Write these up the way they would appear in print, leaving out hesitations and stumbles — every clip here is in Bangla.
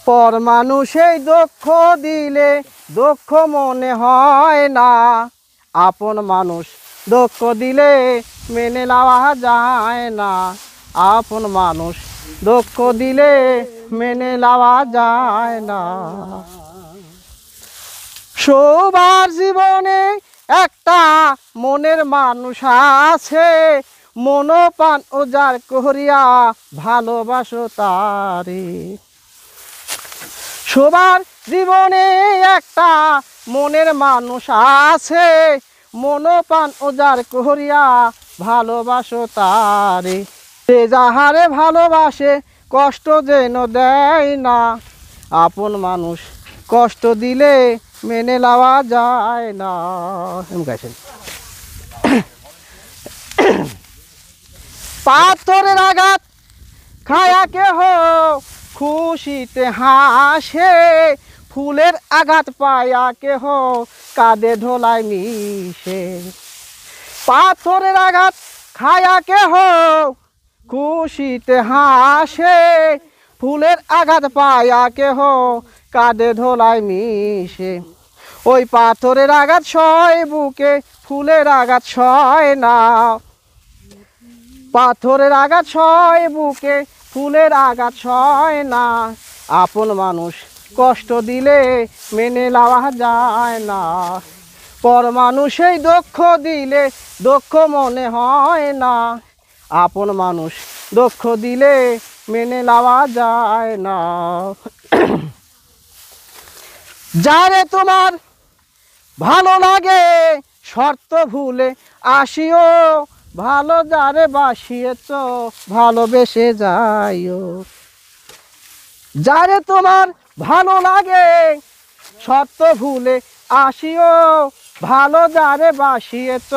পর মানুষেই দুঃখ দিলে দুঃখ মনে হয় না, আপন মানুষ দুঃখ দিলে মেনে নেওয়া যায় না, আপন মানুষ দুঃখ দিলে মেনে নেওয়া যায় না। সবার জীবনে একটা মনের মানুষ আছে, মনোপ্রাণ উজাড় করিয়া ভালোবাসো তারে। সবার জীবনে একটা মনের মানুষ আছে, মনোপ্রাণ উজাড় করিয়া ভালোবাসো তারে। যে যাহারে ভালোবাসে কষ্ট যেন দেয় না, আপন মানুষ কষ্ট দিলে মেনে নেওয়া যায় না। পাথরের আঘাত খায়া কেহ খুশিতে হাসে, ফুলের আঘাত পায়া কেহ কাঁদে ধোলায় মিশে। পাথরের আঘাত খায়া কেহ খুশিতে হাসে, ফুলের আঘাত পায়া কেহ কাঁদে ধোলায় মিশে। ওই পাথরের আঘাত সয় বুকে, ফুলের আঘাত সয় না, পাথরের আঘাত সয় বুকে, ফুলের আঘাত সয় না, আপন মানুষ কষ্ট দিলে মেনে নেওয়া যায় না। পর মানুষেই দুঃখ দিলে দুঃখ মনে হয় না, আপন মানুষ দুঃখ দিলে মেনে নেওয়া যায় না। যারে তোমার ভালো লাগে শর্ত ভুলে আসিও, ভালো যারে বাসিয়েছ ভালোবেসে যাইও। যারে তোমার ভালো লাগে শর্ত ভুলে আসিও, ভালো যারে বাসিয়েছ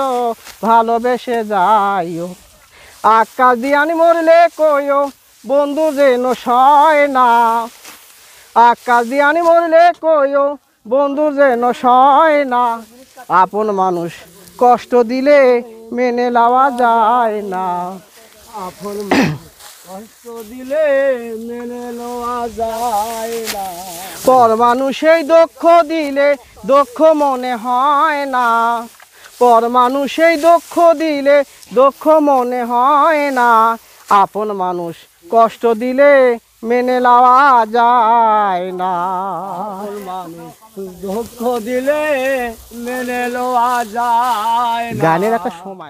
ভালোবেসে যাইও। আকাশ দিয়ানি মরলে কইও বন্ধু যেন সয় না, আকাশ দিয়ানি মরলে কইও বন্ধু যেন সয় না, আপন মানুষ কষ্ট দিলে মেনে নেওয়া যায় না, আপন কষ্ট দিলে মেনে নেওয়া যায় না। পর মানুষেই দুঃখ দিলে দুঃখ মনে হয় না, পর মানুষেই দুঃখ দিলে দুঃখ মনে হয় না, আপন মানুষ কষ্ট দিলে মেনে নেওয়া যায় না। আপন মানুষ দুঃখ দিলে মেনে নেওয়া যায় না। গানের একটা সময়।